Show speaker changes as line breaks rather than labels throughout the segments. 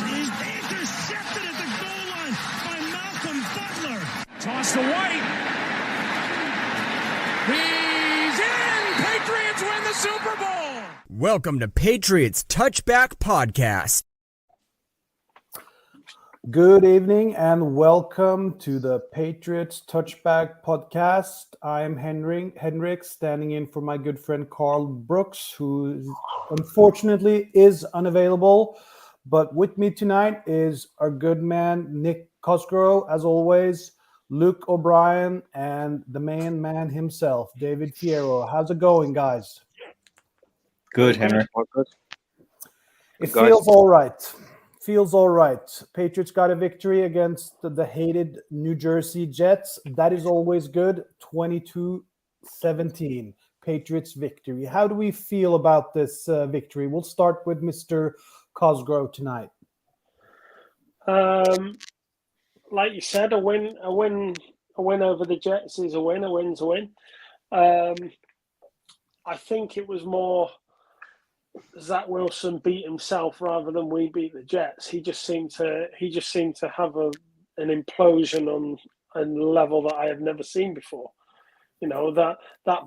is intercepted at the goal line by Malcolm Butler.
Toss to White. He's in! Patriots win the Super Bowl!
Welcome to Patriots Touchback Podcast.
Good evening and welcome to the Patriots Touchback Podcast. I'm Henrik, standing in for my good friend Carl Brooks, who unfortunately is unavailable. But with me tonight is our good man Nick Cosgrove, as always, Luke O'Brien, and the main man himself, David Fierro. How's it going, guys?
Good, Henrik.
It feels all right. Feels all right. Patriots got a victory against the hated New Jersey Jets. That is always good. 22-17. Patriots victory. How do we feel about this victory? We'll start with Mr. Cosgrove tonight.
Like you said, a win over the Jets is a win. A win's a win. I think it was more Zach Wilson beat himself rather than we beat the Jets. He just seemed to have an implosion on a level that I have never seen before. You know, that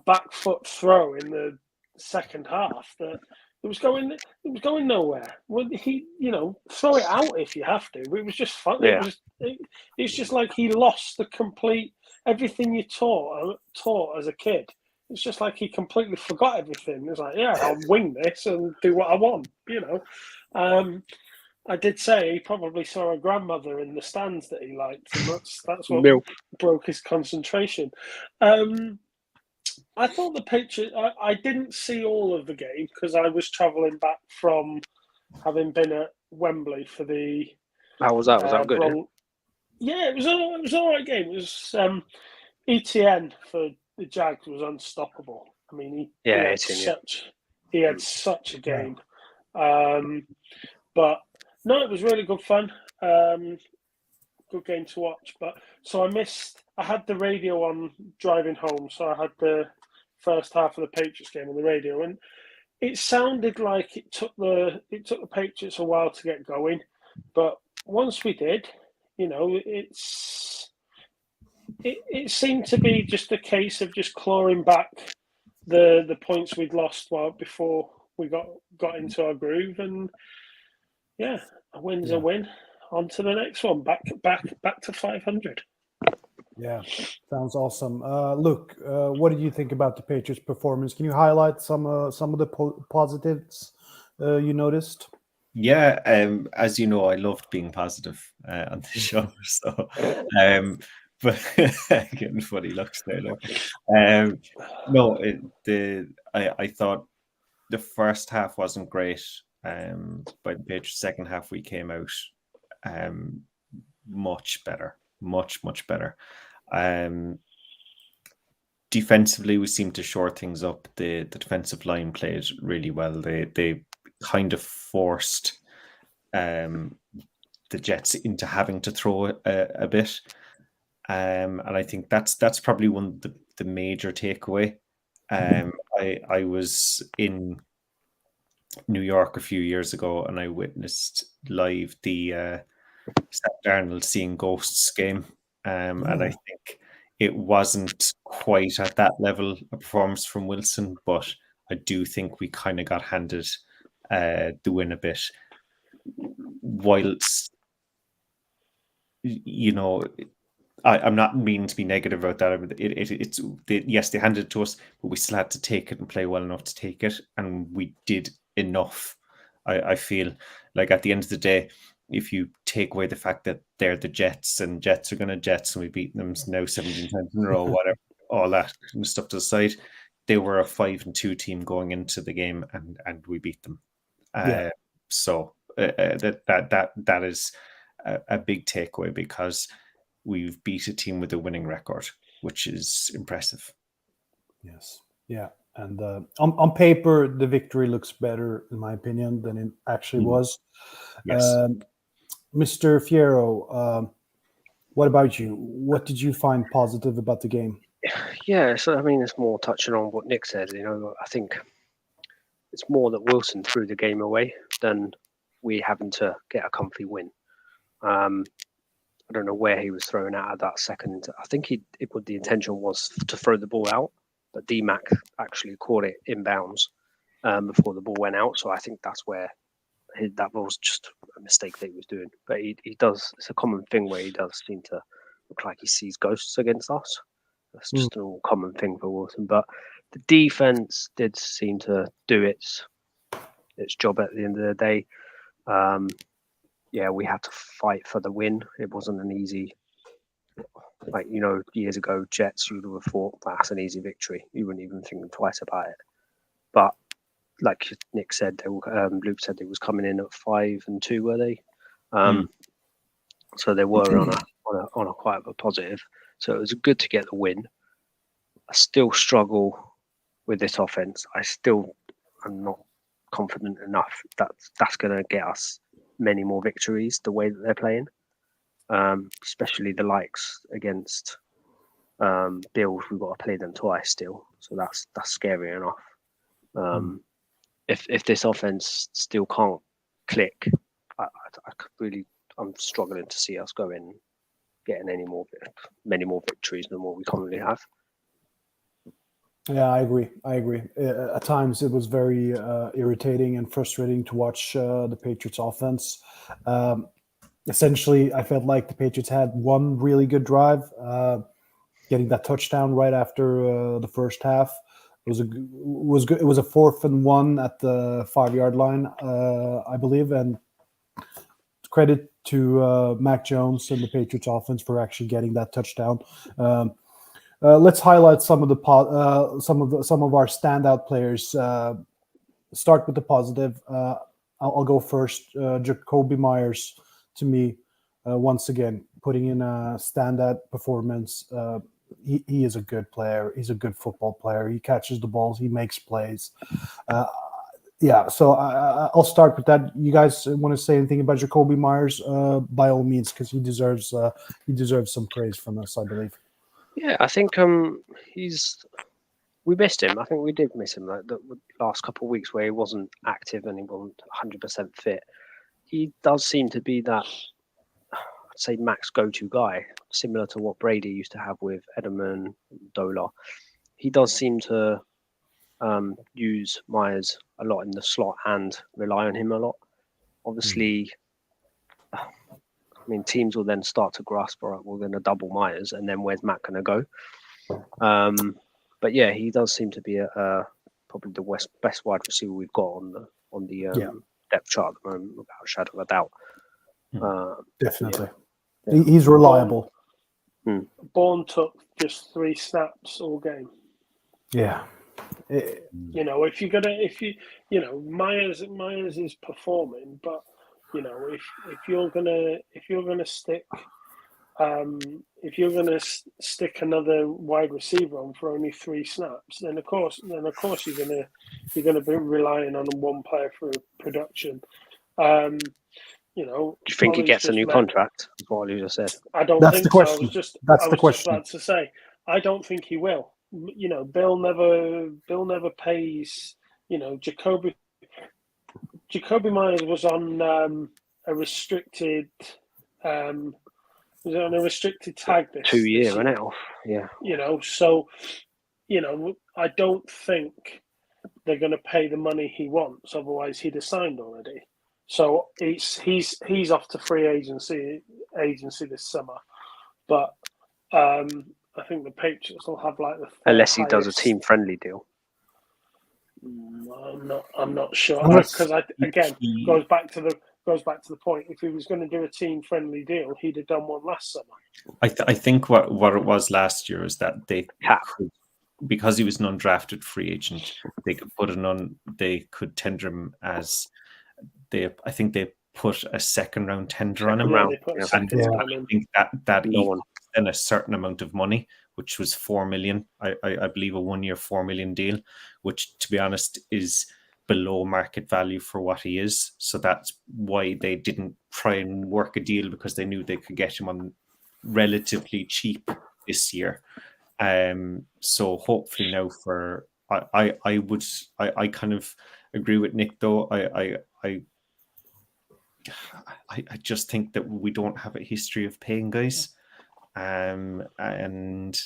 back foot throw in the second half, that it was going nowhere. Well, he, throw it out if you have to. It was just fun.
Yeah.
It's just like he lost the complete everything you taught as a kid. It's just like he completely forgot everything. It's like, yeah, I'll wing this and do what I want, I did say he probably saw a grandmother in the stands that he liked, and that's what broke his concentration. I thought the Patriots. I didn't see all of the game because I was travelling back from having been at Wembley for the.
How was that? Was that good?
Yeah, it was all right game. It was ETN for the Jags was unstoppable. I mean, he had such a game. But no, it was really good fun. Good game to watch. But so I had the radio on driving home, so I had the first half of the Patriots game on the radio, and it sounded like it took the Patriots a while to get going, but once we did, it seemed to be just a case of just clawing back the points we'd lost before we got into our groove, and a win's a win. On to the next one, back to 500.
Yeah, sounds awesome. Luke, what did you think about the Patriots' performance? Can you highlight some of the positives you noticed?
Yeah, as you know, I loved being positive on the show. So, but getting funny looks there. Look. I thought the first half wasn't great. By the Patriots' second half, we came out much better, much better. Defensively, we seemed to shore things up. The defensive line played really well. They kind of forced the Jets into having to throw a bit, and I think that's probably one of the major takeaway. I was in New York a few years ago, and I witnessed live the Sam Darnold seeing ghosts game, and I think it wasn't quite at that level of performance from Wilson, but I do think we kind of got handed the win a bit. Whilst, I'm not meaning to be negative about that. Yes, they handed it to us, but we still had to take it and play well enough to take it, and we did enough. I feel like at the end of the day, if you take away the fact that they're the Jets and Jets are going to Jets and we've beaten them now 17 times in a row, whatever, all that kind of stuff to the side, they were a 5-2 team going into the game, and we beat them. So that is a big takeaway, because we've beat a team with a winning record, which is impressive.
Yes. Yeah. And on paper, the victory looks better, in my opinion, than it actually was.
Yes.
Mr. Fierro, what about you? What did you find positive about the game?
Yeah, so I mean, it's more touching on what Nick said. I think it's more that Wilson threw the game away than we having to get a comfy win. I don't know where he was thrown out at that second. I think the intention was to throw the ball out, but D-Mac actually caught it inbounds before the ball went out. So I think that's where that was just a mistake that he was doing. But he does. It's a common thing where he does seem to look like he sees ghosts against us. That's just an all common thing for Wilson. But the defense did seem to do its job at the end of the day. We had to fight for the win. It wasn't an easy, years ago, Jets, you'd have thought that's an easy victory. You wouldn't even think twice about it. But like Nick said, Luke said they was coming in at 5-2, were they? So they were on a quite a positive. So it was good to get the win. I still struggle with this offense. I'm not confident enough that that's going to get us many more victories the way that they're playing, especially the likes against Bills. We've got to play them twice still, so that's scary enough. If this offense still can't click, I'm struggling to see us getting many more victories than what we currently have.
Yeah, I agree. At times, it was very irritating and frustrating to watch the Patriots offense. Essentially, I felt like the Patriots had one really good drive, getting that touchdown right after the first half. It was good. It was a 4th and 1 at the 5-yard line, I believe, and credit to Mac Jones and the Patriots offense for actually getting that touchdown. Let's highlight some of our standout players. Start with the positive. I'll go first. Jacoby Myers, to me, once again putting in a standout performance. He is a good player. He's a good football player. He catches the balls. He makes plays. So I'll start with that. You guys want to say anything about Jacoby Myers? By all means, because he deserves some praise from us, I believe.
Yeah, I think we missed him. I think we did miss him like the last couple of weeks where he wasn't active and he wasn't 100% fit. He does seem to be that, I'd say, max go-to guy, similar to what Brady used to have with Edelman, Dola. He does seem to use Myers a lot in the slot and rely on him a lot. Obviously, teams will then start to grasp, all right, we're going to double Myers, and then where's Matt going to go? But yeah, he does seem to be probably the best wide receiver we've got on the depth chart at the moment, without a shadow of a doubt.
Definitely, he's reliable.
Bourne took just 3 snaps all game.
Yeah.
Myers is performing, but if you're gonna stick another wide receiver on for only 3 snaps, then of course you're gonna be relying on one player for production.
Do you think he gets a new contract? That's what you just said.
I don't
That's
think
the question.
so.
That's
I
the
was
question.
just about to say, I don't think he will. Bill never pays. Jacoby Myers was on a restricted tag this
2 year,
this
isn't it?
Yeah. I don't think they're going to pay the money he wants. Otherwise, he'd have signed already. So he's off to free agency this summer. But I think the Patriots will have like
unless he does a team friendly deal.
I'm not sure, because goes back to the point. If he was going to do a team friendly deal, he'd have done one last summer.
I think what it was last year is that they could, because he was an undrafted free agent, they could tender him as I think they put a second round tender on him.
Yeah, they put a second round
I think that equals then a certain amount of money, which was $4 million. I believe a 1 year $4 million deal, which, to be honest, is below market value for what he is. So that's why they didn't try and work a deal, because they knew they could get him on relatively cheap this year. So hopefully now I kind of agree with Nick though. I just think that we don't have a history of paying guys, and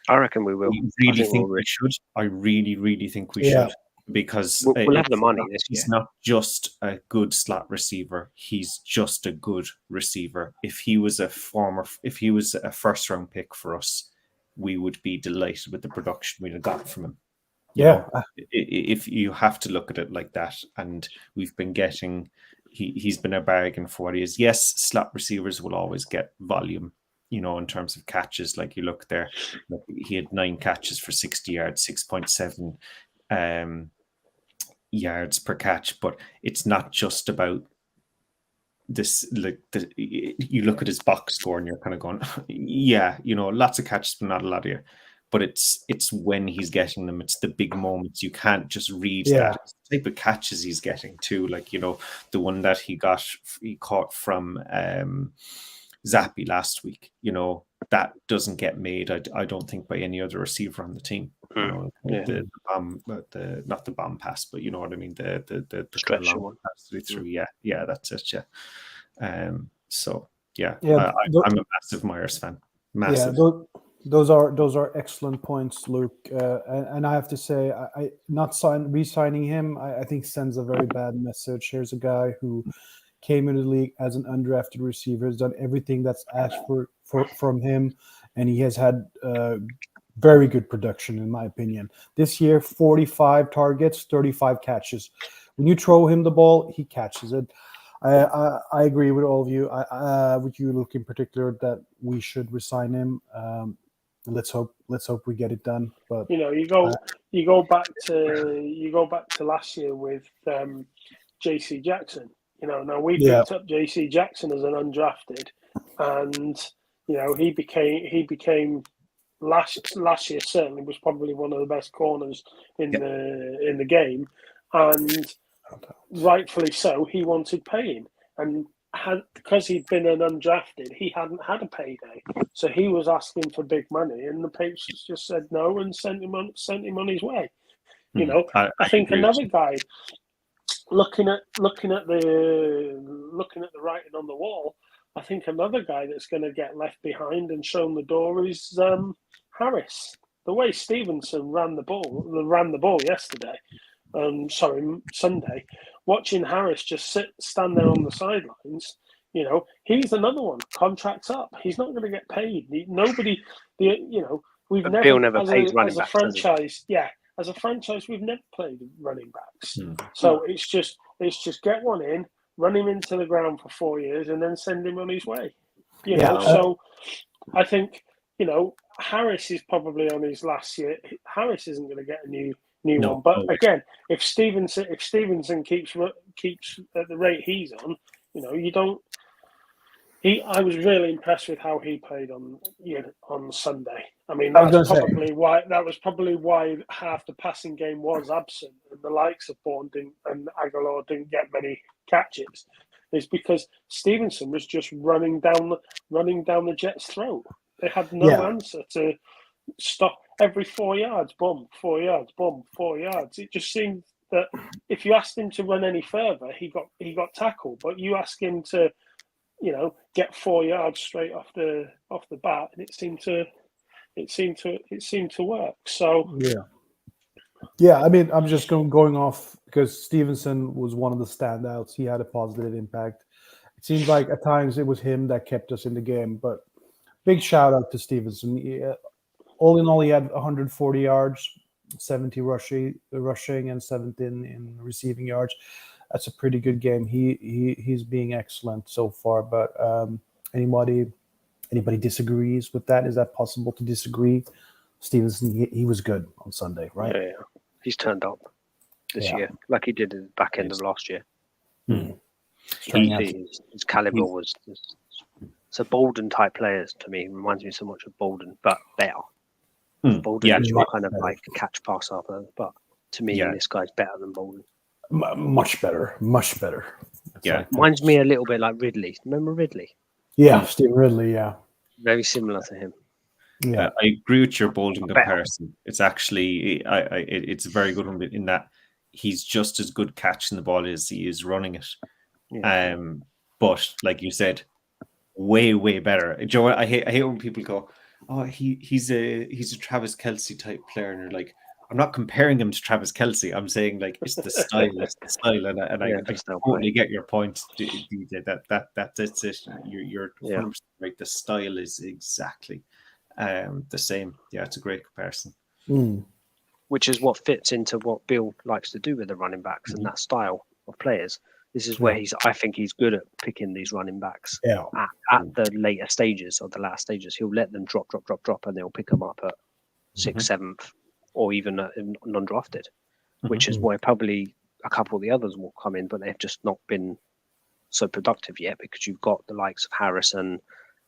I reckon we will.
I really think
we'll
we should. I really think we
Yeah.
should, because
we'll have the money this
he's
year.
not just a good slot receiver. He's just a good receiver. If he was a first round pick for us, we would be delighted with the production we'd have got from him. You know, if you have to look at it like that, and we've been getting, he's been a bargain for what he is. Yes, slot receivers will always get volume, you know, in terms of catches. Like you look there, he had 9 catches for 60 yards, 6.7 yards per catch. But it's not just about this. Like you look at his box score and you're kind of going, yeah, you know, lots of catches, but not a lot here. But it's when he's getting them. It's the big moments. You can't just read that. It's the type of catches he's getting too. Like, you know, the one that he caught from Zappi last week. You know, that doesn't get made. I don't think by any other receiver on the team. You know, the not the bomb pass, but you know what I mean. The
stretch
kind of
one
pass through. Yeah, that's it. Yeah. So yeah,
Yeah,
I'm a massive Myers fan. Massive.
Yeah, those are excellent points, Luke. And I have to say, I not re-signing him, I think sends a very bad message. Here's a guy who came into the league as an undrafted receiver, has done everything that's asked from him, and he has had very good production, in my opinion. This year, 45 targets, 35 catches. When you throw him the ball, he catches it. I agree with all of you. With you, Luke, in particular, that we should resign him. Let's hope we get it done. But
you know, you go back to last year with JC Jackson. You know, now we picked up JC Jackson as an undrafted, and you know he became last year certainly was probably one of the best corners in the game, and rightfully so. He wanted paying, and because he'd been an undrafted, he hadn't had a payday, so he was asking for big money, and the Patriots just said no and sent him on his way. You know, I think another guy looking at the writing on the wall. I think another guy that's going to get left behind and shown the door is Harris. The way Stevenson ran the ball yesterday, Sunday, watching Harris just stand there on the sidelines, you know, he's another one. Contract's up. He's not going to get paid. We've never as a franchise. Yeah, as a franchise, we've never played running backs. So it's just get one in, run him into the ground for 4 years, and then send him on his way. You know, so I think, you know, Harris is probably on his last year. Harris isn't going to get a new one. But again, if Stevenson keeps at the rate he's on, you know, you don't. I was really impressed with how he played on Sunday. I mean, that was probably why half the passing game was absent, and the likes of Bourne and Aguilar didn't get many catches. Is because Stevenson was just running down the Jets' throat. They had no answer to stop every 4 yards, boom, 4 yards, boom, 4 yards. It just seemed that if you asked him to run any further, he got tackled. But you ask him to, you know, get 4 yards straight off the bat, and it seemed to work. So
yeah. I mean, I'm just going off because Stevenson was one of the standouts. He had a positive impact. It seems like at times it was him that kept us in the game. But big shout out to Stevenson. All in all, he had 140 yards, 70 rushing, and 17 in receiving yards. That's a pretty good game. He's being excellent so far. But anybody disagrees with that? Is that possible to disagree? Stevenson, he was good on Sunday, right?
Yeah. He's turned up this year, like he did at the back end of last year. His caliber was. It's a Bolden type players to me. It reminds me so much of Bolden, but better. Bolden is more kind of like catch pass up, but to me, this guy's better than Bolden.
Much better.
Yeah,
reminds me a little bit like Ridley. Remember Ridley?
Yeah, Steve Ridley. Yeah,
very similar to him.
Yeah,
I agree with your Bolden comparison. It's actually it's a very good one in that he's just as good catching the ball as he is running it.
Yeah.
But like you said, way better. Do you know what? I hate when people go, "Oh, he's a Travis Kelce type player," and you're like, I'm not comparing him to Travis Kelce. I'm saying like it's the style, and I totally get your point, DJ. That's it. You're 100% right. The style is exactly the same. Yeah, it's a great comparison.
Which is what fits into what Bill likes to do with the running backs and that style of players. This is where I think he's good at picking these running backs at the later stages or the last stages. He'll let them drop, and they'll pick them up at 6th, 7th, or even non-drafted, which is why probably a couple of the others will come in, but they've just not been so productive yet because you've got the likes of Harrison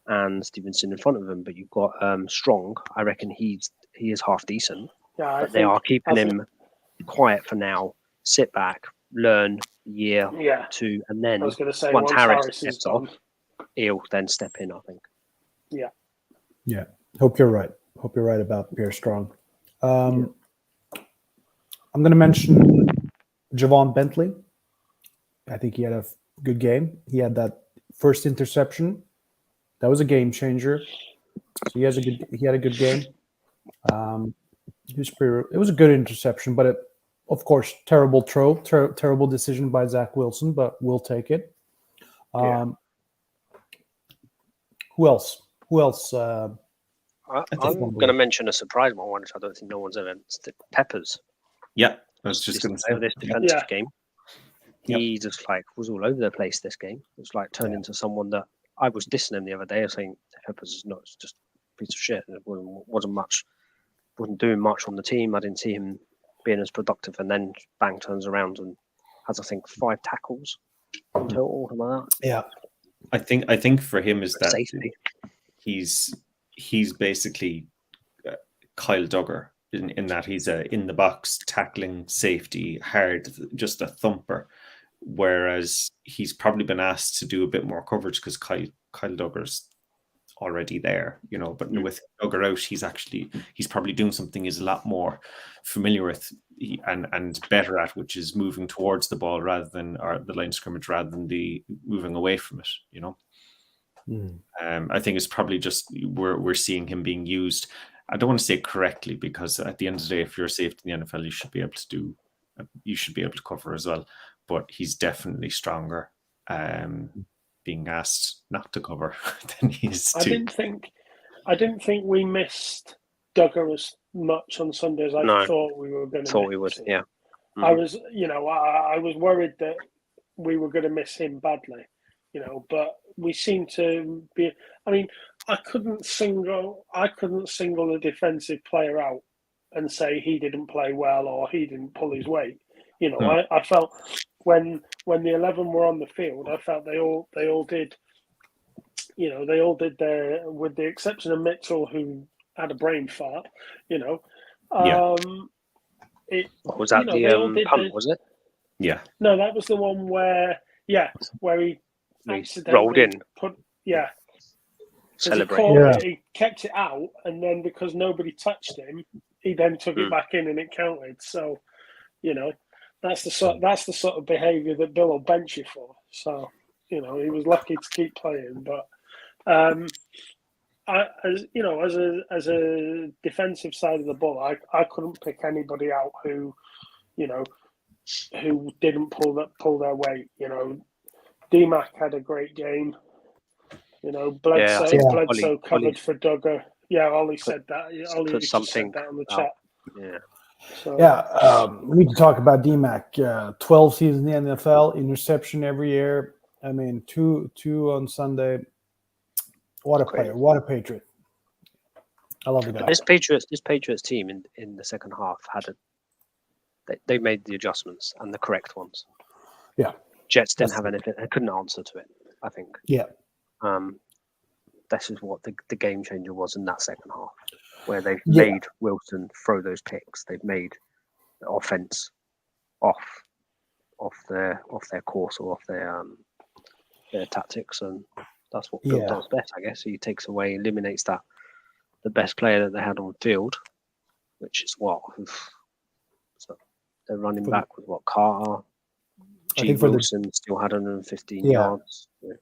and Stevenson in front of them, but you've got Strong. I reckon he is half decent, but they are keeping him quiet for now. Sit back, learn year, 2, and then
I was going to say,
once Harris
is
steps off, he'll then step in, I think.
Yeah. Hope you're right. Hope you're right about Pierre Strong. I'm going to mention Javon Bentley. I think he had a good game. He had that first interception. That was a game changer. So he had a good game. It was a good interception, but of course, terrible throw, terrible decision by Zach Wilson, but we'll take it. Who else?
I'm going to mention a surprise one, which I don't think no one's ever. Peppers.
Yeah, I was just going to say
this defensive game. He just was all over the place this game. It was like turned into someone that I was dissing him the other day. I was saying Peppers is not, it's just a piece of shit. It wasn't doing much on the team. I didn't see him being as productive, and then bang turns around and has, I think, 5 tackles in total. Something like that.
Yeah,
I think for him is that
safety.
He's basically Kyle Duggar in that he's a in the box tackling safety, hard, just a thumper. Whereas he's probably been asked to do a bit more coverage because Kyle Duggar's already there, But with Duggar out, he's probably doing something he's a lot more familiar with and better at, which is moving towards the ball rather than the line of scrimmage rather than the moving away from it. I think it's probably just we're seeing him being used. I don't want to say correctly because at the end of the day, if you're a safety in the NFL, you should be able to cover as well. But he's definitely stronger. Being asked not to cover than he is to.
I didn't think we missed Duggar as much on Sunday as I thought we were going to.
Thought we would, yeah.
I was, I was worried that we were going to miss him badly, but we seem to be. I mean, I couldn't single a defensive player out and say he didn't play well or he didn't pull his weight. I felt when the 11 were on the field, I felt they all did. They all did their, with the exception of Mitchell, who had a brain fart.
Was that the punt? Was it?
Yeah.
No, that was the one where he accidentally
rolled in.
Celebrated. He kept it out, and then because nobody touched him, he then took it back in, and it counted. So, that's the sort of behaviour that Bill will bench you for. So, he was lucky to keep playing. But as a defensive side of the ball, I couldn't pick anybody out who didn't pull their weight. DMAC had a great game. Bledsoe covered for Duggar. Yeah, Ollie said that. Ollie just said that on the chat.
Yeah.
So,
we need to talk about DMAC. 12 seasons in the NFL, interception every year. I mean, two on Sunday. What a player! What a Patriot! I love the guy.
This Patriots team in the second half they made the adjustments and the correct ones.
Yeah.
Jets didn't have anything. They couldn't answer to it, I think.
Yeah.
This is what the game changer was in that second half, where they've made Wilson throw those picks. They've made the offense off their course or off their tactics, and that's what Bill does best, I guess. He eliminates the best player that they had on the field, which is what. So they're running back with Carter. G. Wilson still had 115 yards. Yeah.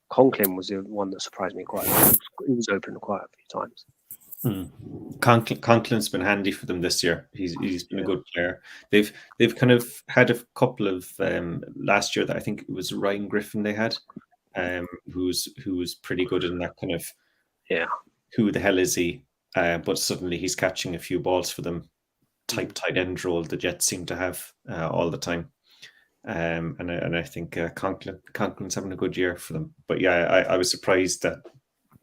Conklin was the one that surprised me quite a lot. He was open quite a few times.
Conklin's been handy for them this year. He's been a good player. They've kind of had a couple of last year that I think it was Ryan Griffin they had, who was pretty good in that kind of who the hell is he? But suddenly he's catching a few balls for them. Type tight end role the Jets seem to have all the time. And I think Conklin's having a good year for them. But yeah, I was surprised that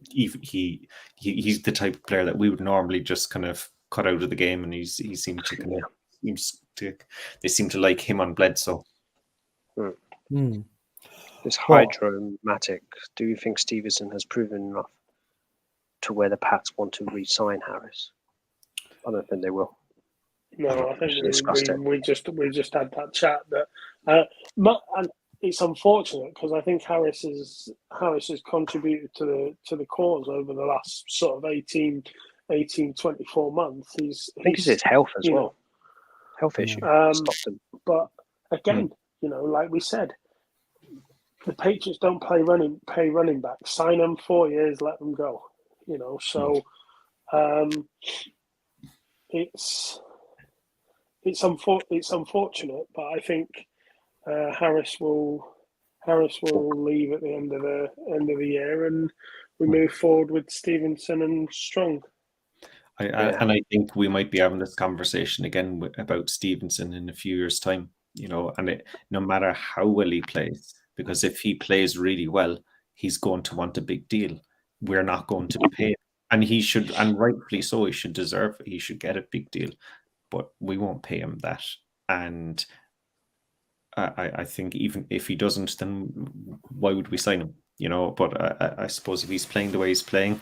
he's the type of player that we would normally just kind of cut out of the game, and he seemed to kind of they seem to like him on Bledsoe.
This hydromatic. Do you think Stevenson has proven enough to where the Pats want to re-sign Harris? I don't think they will.
No, I think we just had that chat that, and it's unfortunate because I think Harris has contributed to the cause over the last sort of 18, 24 months.
I think it's his health as well. Health issue stopped him.
But again, like we said, the Patriots don't pay running back. Sign them 4 years, let them go. So it's unfortunate, but I think Harris will leave at the end of the year, and we move forward with Stevenson and Strong.
And I think we might be having this conversation again about Stevenson in a few years' time. And no matter how well he plays, because if he plays really well, he's going to want a big deal. We're not going to pay him, and he should, and rightfully so. He should deserve it. He should get a big deal. But we won't pay him that. And I think even if he doesn't, then why would we sign him? But I suppose if he's playing the way he's playing,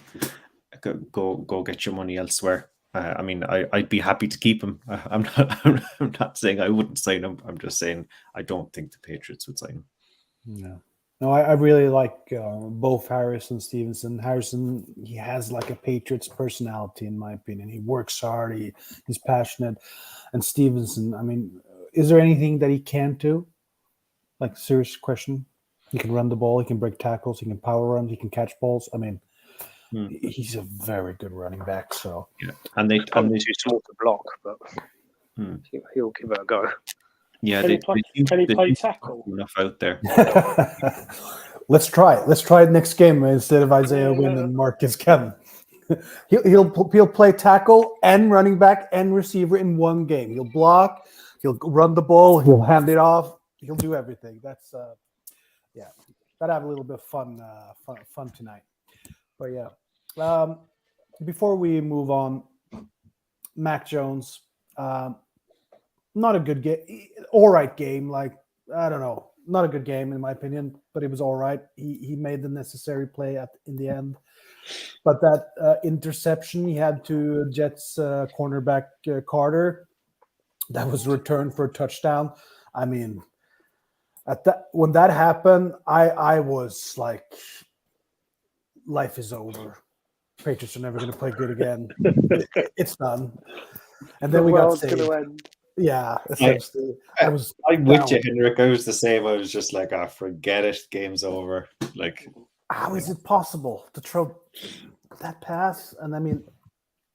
go get your money elsewhere. I mean, I'd be happy to keep him. I'm not saying I wouldn't sign him. I'm just saying I don't think the Patriots would sign him.
No, I really like both Harris and Stevenson. Harrison, he has like a Patriots personality, in my opinion. He works hard. He's passionate. And Stevenson, I mean, is there anything that he can't do? Like, serious question. He can run the ball. He can break tackles. He can power run. He can catch balls. I mean, he's a very good running back. So
and they're
too small to block, but he'll give it a go.
Yeah,
can he play tackle?
Enough out there.
Let's try it. Let's try it next game instead of Isaiah Wynn and Marcus Kevin. He'll play tackle and running back and receiver in one game. He'll block. He'll run the ball. He'll hand it off. He'll do everything. That's gotta have a little bit of fun tonight. But yeah, before we move on, Mac Jones. Not a good game, all right game. Like, I don't know, not a good game in my opinion, but it was all right. He made the necessary play in the end. But that interception he had to Jets cornerback Carter, that was returned for a touchdown. I mean, when that happened, I was like, life is over. Patriots are never going to play good again. It's done. And then we got saved. Yeah, essentially.
I'm with you, Henrik. I was the same. I was just like, forget it. Game's over. Like,
how is it possible to throw that pass? And I mean,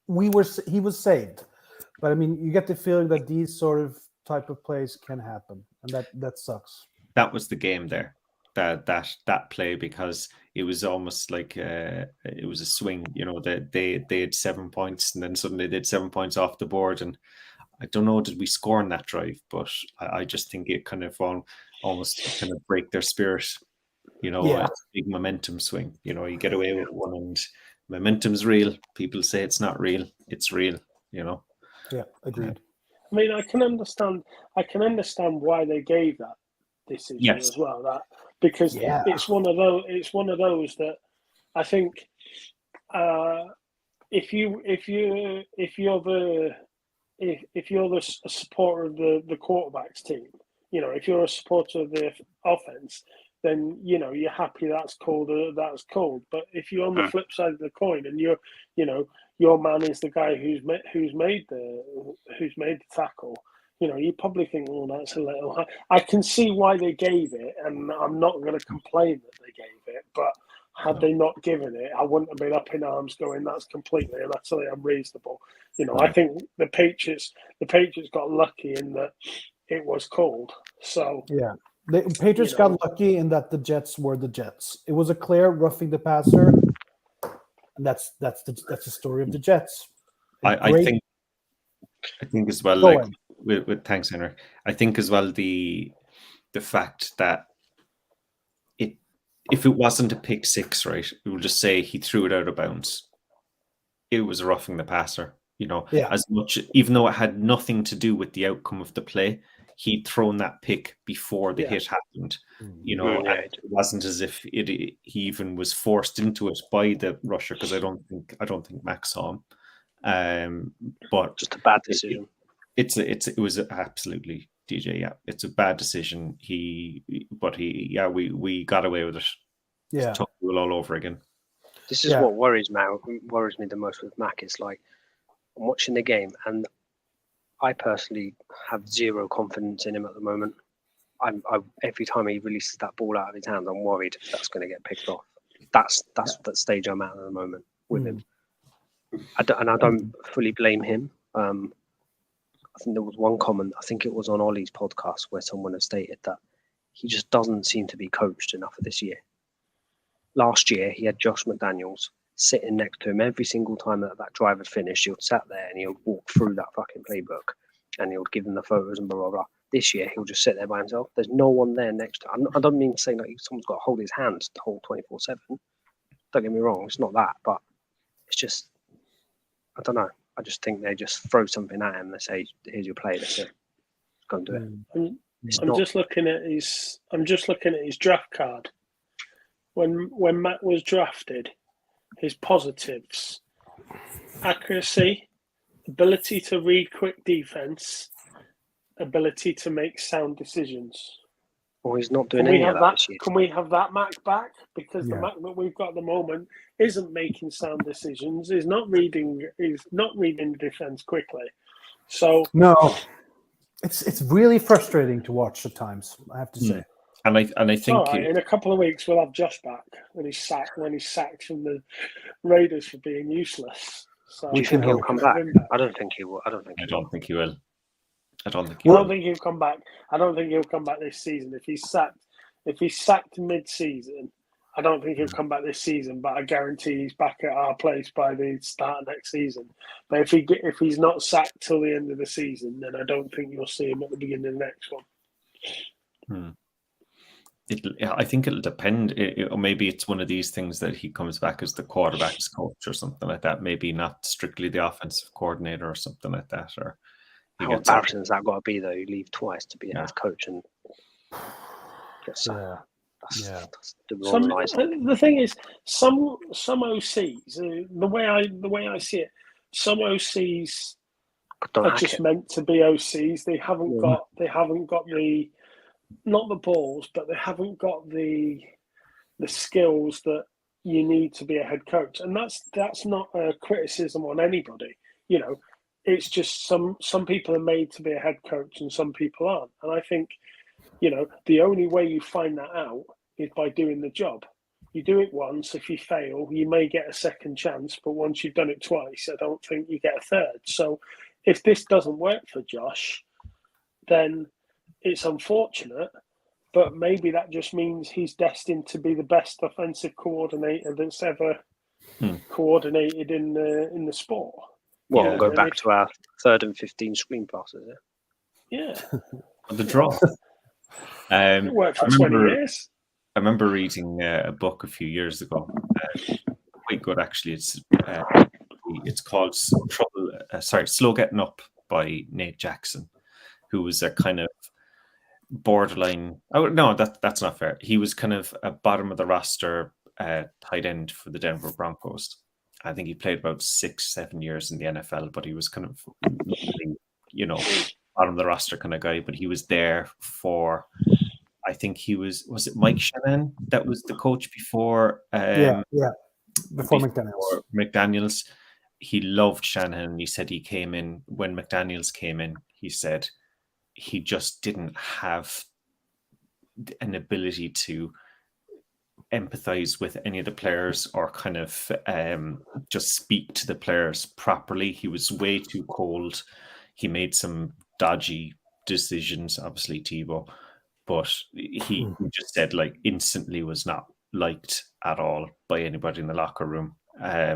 he was saved, but I mean, you get the feeling that these sort of type of plays can happen, and that sucks.
That was the game there. That play, because it was almost like it was a swing. They had 7 points, and then suddenly they had 7 points off the board, and I don't know, did we score on that drive? But I just think it kind of almost kind of break their spirit. It's a big momentum swing. You get away with one, and momentum's real. People say it's not real. It's real.
Yeah, agreed.
I mean, I can understand why they gave that decision as well. That because it's one of those that I think if you're the supporter of the quarterback's team, if you're a supporter of the offense, then you're happy that's called. But if you're on the flip side of the coin and your man is the guy who's made the tackle, you probably think, oh, that's a little high. I can see why they gave it, and I'm not going to complain that they gave it, but had they not given it, I wouldn't have been up in arms going, that's completely and utterly unreasonable. I think the Patriots got lucky in that it was called. So
Yeah. The Patriots got lucky in that the Jets were the Jets. It was a clear roughing the passer. And that's the story of the Jets.
I think as well, like with thanks, Henry. I think as well the fact that if it wasn't a pick six, right, we'll just say he threw it out of bounds. It was roughing the passer, as much, even though it had nothing to do with the outcome of the play, he'd thrown that pick before the hit happened. It wasn't as if he even was forced into it by the rusher, because I don't think Max saw him. But
just a bad decision.
It was absolutely DJ. Yeah, it's a bad decision. We got away with it.
Yeah,
it's all over again.
This is what worries me the most with Mac. Is like I'm watching the game, and I personally have zero confidence in him at the moment. I every time he releases that ball out of his hand, I'm worried that's going to get picked off. That's that stage I'm at the moment with him. I don't fully blame him. I think there was one comment, I think it was on Ollie's podcast, where someone had stated that he just doesn't seem to be coached enough for this year. Last year, he had Josh McDaniels sitting next to him every single time that drive had finished. He would sat there and he would walk through that fucking playbook and he would give them the photos and blah, blah, blah. This year, he'll just sit there by himself. There's no one there next to him. I don't mean to say like someone's got to hold his hand the whole 24/7. Don't get me wrong, it's not that, but it's just, I don't know. I just think they just throw something at him. They say, "Here's your play. That's it. Go and do it."
I'm just looking at his draft card. When Matt was drafted, his positives: accuracy, ability to read quick defense, ability to make sound decisions.
Well, he's not doing any of that this year.
Can we have that Mac back? Because the Mac that we've got at the moment isn't making sound decisions. He's not reading the defense quickly. So
no, it's really frustrating to watch at times, I have to say.
And I think
in a couple of weeks we'll have Josh back when he's sacked from the Raiders for being useless. So
do you think he'll come back? I don't think he will. I don't think he will.
I don't think he'll
come back. I don't think he'll come back this season. If he's sacked mid-season, I don't think he'll come back this season. But I guarantee he's back at our place by the start of next season. But if he's not sacked till the end of the season, then I don't think you'll see him at the beginning of the next one.
I think it'll depend. Or maybe it's one of these things that he comes back as the quarterback's coach or something like that. Maybe not strictly the offensive coordinator or something like that. Or
how embarrassing has that got to be, though? You leave twice to be a head coach and get that's
the thing is, some OCs, the way I see it, some OCs are just meant to be OCs. They haven't got the, not the balls, but they haven't got the skills that you need to be a head coach. And that's not a criticism on anybody. It's just some people are made to be a head coach and some people aren't. And I think, the only way you find that out is by doing the job. You do it once. If you fail, you may get a second chance. But once you've done it twice, I don't think you get a third. So if this doesn't work for Josh, then it's unfortunate. But maybe that just means he's destined to be the best offensive coordinator that's ever coordinated in the sport.
Well, we'll go back to our 3rd and 15 screen passes.
Yeah.
The draw.
It worked for 20 years.
I remember reading a book a few years ago. Quite good, actually. It's called Slow Getting Up by Nate Jackson, who was a kind of borderline. Oh no, that's not fair. He was kind of a bottom of the roster tight end for the Denver Broncos. I think he played about 6-7 years in the NFL, but he was kind of, bottom of the roster kind of guy. But he was there for, I think he was it Mike Shanahan that was the coach before?
Before
McDaniels. He loved Shanahan. He said he came in when McDaniels came in. He said he just didn't have an ability to empathize with any of the players or kind of just speak to the players properly. He was way too cold. He made some dodgy decisions, obviously Thibaut, but he just said like instantly was not liked at all by anybody in the locker room.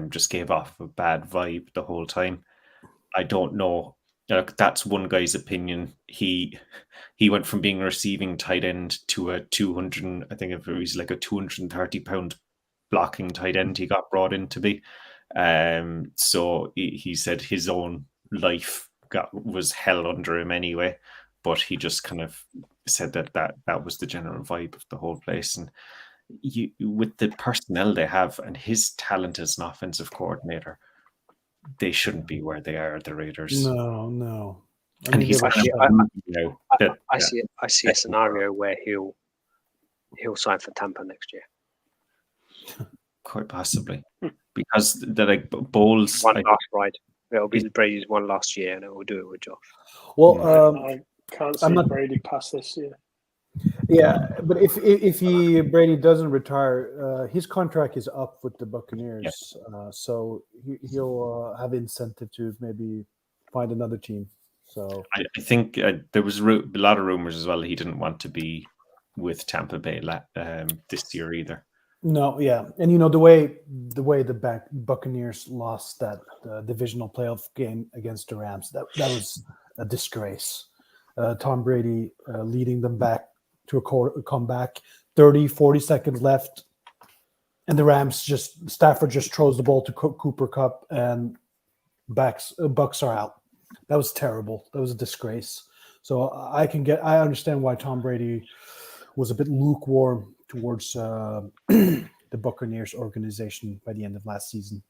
Just gave off a bad vibe the whole time. I don't know. That's one guy's opinion. He went from being a receiving tight end to a 200, I think it was like a 230-pound blocking tight end he got brought in to be. So he said his own life was hell under him anyway, but he just kind of said that was the general vibe of the whole place. And with the personnel they have and his talent as an offensive coordinator, they shouldn't be where they are, the Raiders.
No.
And he's
I see a scenario where he'll sign for Tampa next year.
Quite possibly, because the like Bowles
One last ride. It'll be Brady's one last year, and it will do it with Josh.
Well,
I can't see Brady past this year.
Yeah, but if Brady doesn't retire, his contract is up with the Buccaneers, so he'll have incentive to maybe find another team. So
I think there was a lot of rumors as well. He didn't want to be with Tampa Bay this year either.
No, yeah, and the way the Buccaneers lost that divisional playoff game against the Rams, that was a disgrace. Tom Brady leading them back to a comeback, 30, 40 seconds left, and the Rams Stafford just throws the ball to Cooper Kupp, and Bucks are out. That was terrible. That was a disgrace. So I understand why Tom Brady was a bit lukewarm towards the Buccaneers organization by the end of last season.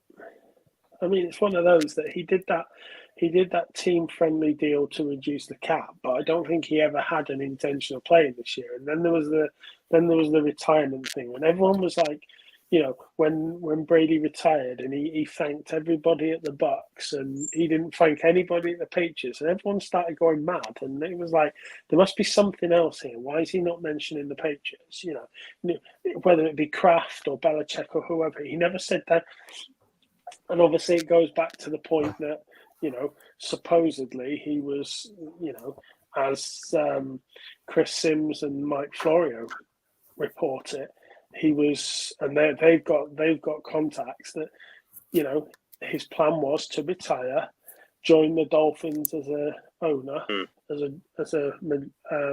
I mean, it's one of those that he did that team-friendly deal to reduce the cap, but I don't think he ever had an intention of playing this year. And then there was the retirement thing, and everyone was like, when Brady retired, and he thanked everybody at the Bucks, and he didn't thank anybody at the Patriots, and everyone started going mad. And it was like, there must be something else here. Why is he not mentioning the Patriots? Whether it be Kraft or Belichick or whoever, he never said that. And obviously, it goes back to the point that, supposedly he was, as Chris Sims and Mike Florio report it, he was, and they've got contacts that, his plan was to retire, join the Dolphins as a owner, as a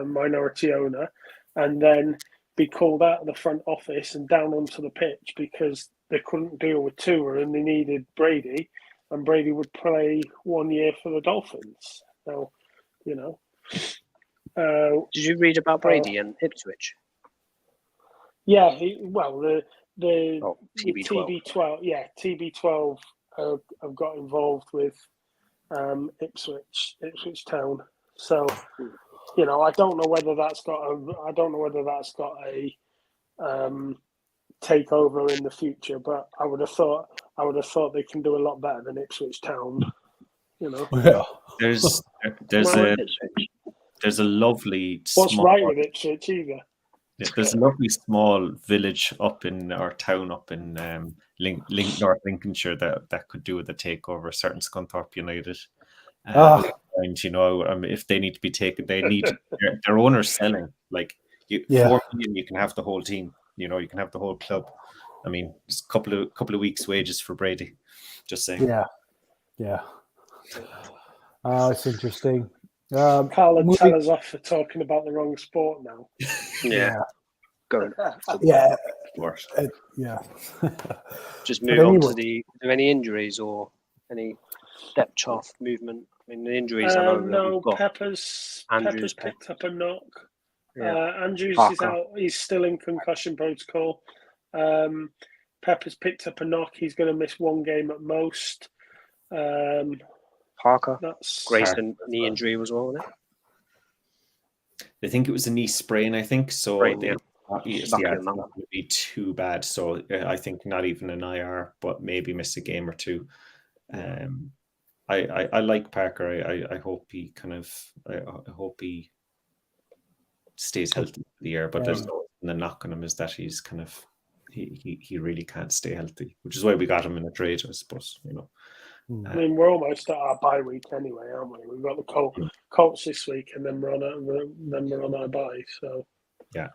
minority owner, and then be called out of the front office and down onto the pitch because they couldn't deal with Tua and they needed Brady, and Brady would play 1 year for the Dolphins. Now,
did you read about Brady and Ipswich?
Yeah, the
TB12.
TB12 have got involved with Ipswich Town. So, I don't know whether that's got a takeover in the future, but I would have thought they can do a lot better than Ipswich Town.
Yeah.
There's a lovely.
What's right with Ipswich either?
There's a lovely small village up in our town up in North Lincolnshire that could do with a takeover. Certain Scunthorpe United. And if they need to be taken, they need their owners selling. Like 4 million, you can have the whole team. You can have the whole club. I mean, it's a couple of weeks' wages for Brady. Just saying.
Yeah. It's interesting.
Carl, tell us off for talking about the wrong sport now.
Yeah. Go on.
Yeah.
Worse.
Yeah.
Just move on to are there any injuries or any depth chart movement? I mean, the injuries.
No, Pepper's picked up a knock. Yeah. Andrews is out. He's still in concussion protocol. Pepper's picked up a knock. He's going to miss 1 game at most.
Parker. Grayson knee injury was well, wasn't it?
I think it was a knee sprain. I think so. It's not going to be too bad. So I think not even an IR, but maybe miss a game or two. I like Parker. I hope he I hope he stays healthy for the year. But there's the knock on him is that he's he really can't stay healthy, which is why we got him in a trade, I suppose.
I mean, we're almost at our bye week anyway, aren't we? We've got the Colts this week, and then we're on our bye. So
yeah,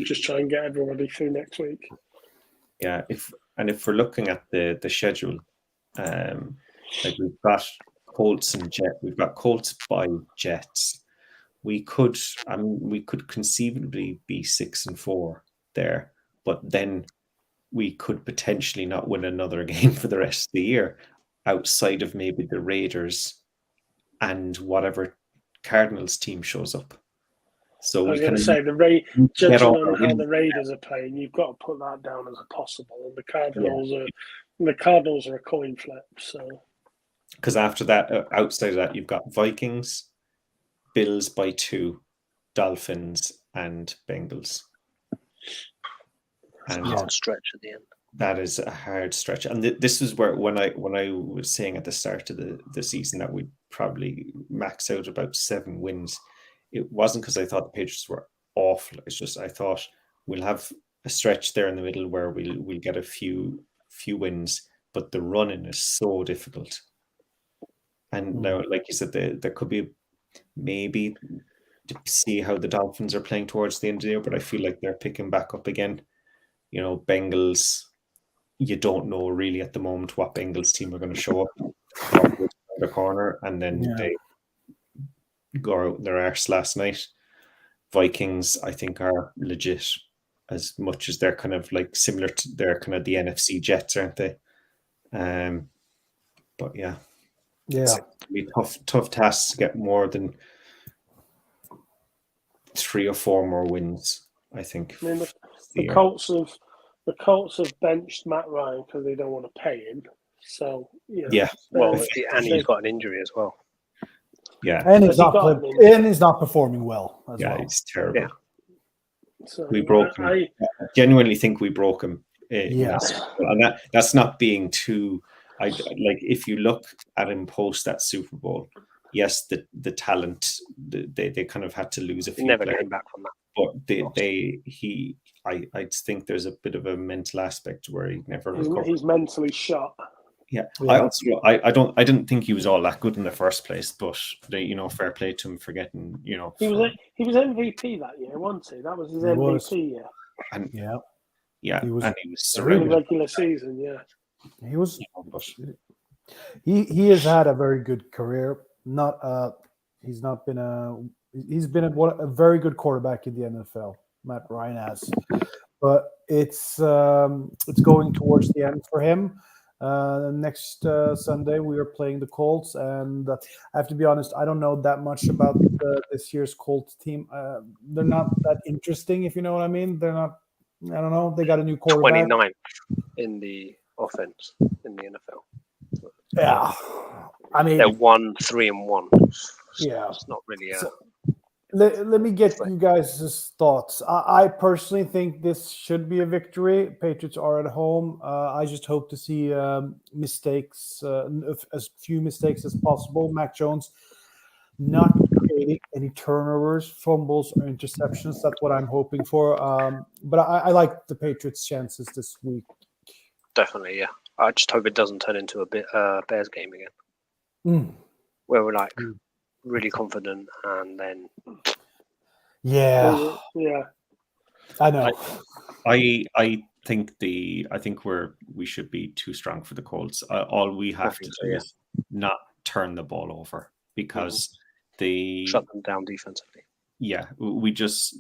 just try and get everybody through next week.
Yeah, if we're looking at the schedule, like we've got Colts and Jets, we've got Colts by Jets. We could conceivably be 6-4 there, but then we could potentially not win another game for the rest of the year, outside of maybe the Raiders and whatever Cardinals team shows up. So
I was going to say judging on how the Raiders are playing, you've got to put that down as a possible. And the Cardinals are a coin flip. So
because after that, outside of that, you've got Vikings, Bills by 2, Dolphins, and Bengals.
And hard stretch at the end.
That is a hard stretch, and this is where when I was saying at the start of the season that we'd probably max out about 7 wins. It wasn't because I thought the Patriots were awful. It's just I thought we'll have a stretch there in the middle where we'll get a few wins, but the running is so difficult. And now, like you said, there could be maybe to see how the Dolphins are playing towards the end of the year, but I feel like they're picking back up again. Bengals, you don't know really at the moment what Bengals team are going to show up the corner, and then they go out their arse last night. Vikings, I think, are legit as much as they're kind of like similar to they're kind of the NFC Jets, aren't they? But yeah, it's be tough tasks to get more than 3 or 4 more wins. I think.
I mean, the Colts have benched Matt Ryan because they don't want to pay him. So
well, and he's got an injury as well.
Yeah,
and he's not performing well as well.
He's terrible.
Yeah.
So
we broke him. I genuinely think we broke him. And that's not being too. If you look at him post that Super Bowl, yes, the talent they kind of had to lose a few.
He never came back from that.
But I think there's a bit of a mental aspect where he never recovered.
He's mentally shot.
Yeah. I didn't think he was all that good in the first place, but fair play to him for getting,
He was MVP that year, wasn't he? That was his MVP year.
And
he was
surrounded the regular season,
He was he has had a very good career. He's been a very good quarterback in the NFL. Matt Ryan has. But it's going towards the end for him. Next Sunday we are playing the Colts, and I have to be honest, I don't know that much about this year's Colts team. They're not that interesting, if you know what I mean. They're not. I don't know. They got a new quarterback.
29th in the offense in the NFL.
Yeah, I mean
they're 1-3-1.
Yeah,
it's not really.
Let me get you guys' thoughts. I personally think this should be a victory. Patriots are at home. I just hope to see mistakes, as few mistakes as possible. Mac Jones not creating any turnovers, fumbles, or interceptions. That's what I'm hoping for. But I like the Patriots' chances this week.
Definitely, yeah. I just hope it doesn't turn into a Bears game again, where we're really confident, and then
I know.
I think we should be too strong for the Colts. All we have to do is not turn the ball over, because they
shut them down defensively.
Yeah, we just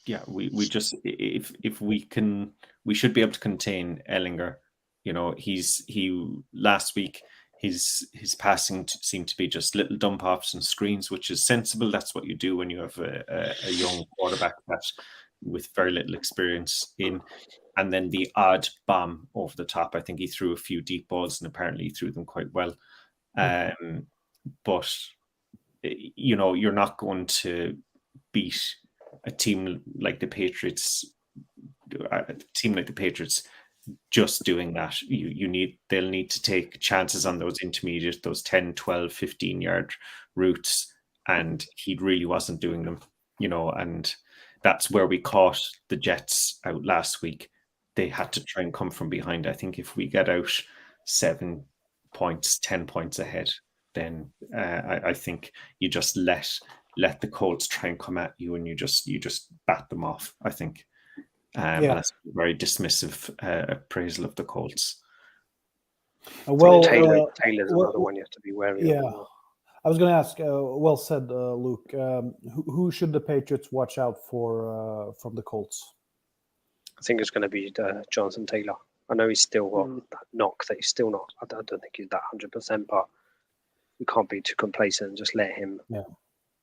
if we can, we should be able to contain Ellinger. Last week. His passing seemed to be just little dump offs and screens, which is sensible. That's what you do when you have a young quarterback with very little experience in. And then the odd bomb over the top. I think he threw a few deep balls, and apparently he threw them quite well. But you're not going to beat a team like the Patriots. just doing that. They'll need to take chances on those intermediate, those 10, 12, 15-yard routes, and he really wasn't doing them, and that's where we caught the Jets out last week. They had to try and come from behind. I think if we get out 7 points, 10 points ahead, then I think you just let the Colts try and come at you, and you just bat them off, I think. And that's a very dismissive appraisal of the Colts.
Taylor's another one you have to be wary of.
I was going to ask, well said, Luke. Who should the Patriots watch out for from the Colts?
I think it's going to be Jonathan Taylor. I know he's still got that knock that he's still not. I don't think he's that 100%, but we can't be too complacent and just let him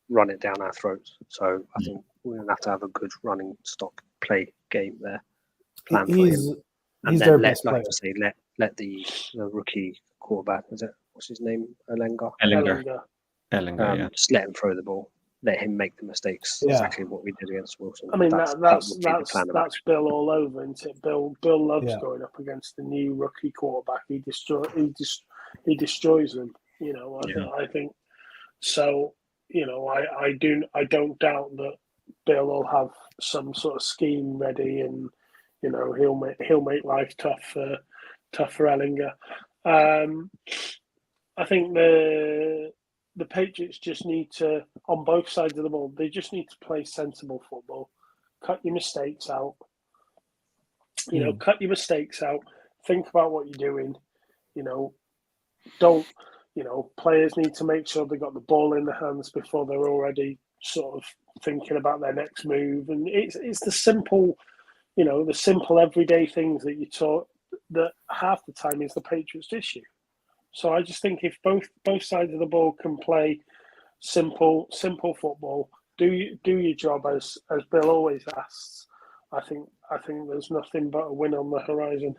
run it down our throats. So I think we're going to have a good running stop play game there. Plan for him.
He's their best player.
Let the rookie quarterback, what's his name?
Ellinger.
Just let him throw the ball. Let him make the mistakes. Exactly what we did against Wilson.
I mean, that's Bill all over, isn't it? Bill loves going up against the new rookie quarterback. He destroys them. I think so. I don't doubt that Bill will have some sort of scheme ready, and he'll make life tough for Ellinger. I think the Patriots just need to, on both sides of the ball, they just need to play sensible football. Cut your mistakes out. Cut your mistakes out. Think about what you're doing. Don't. Players need to make sure they got the ball in their hands before they're already sort of thinking about their next move. And it's the simple, the simple everyday things that you taught that half the time is the Patriots' issue. So I just think if both sides of the ball can play simple football, do your job as Bill always asks, I think there's nothing but a win on the horizon.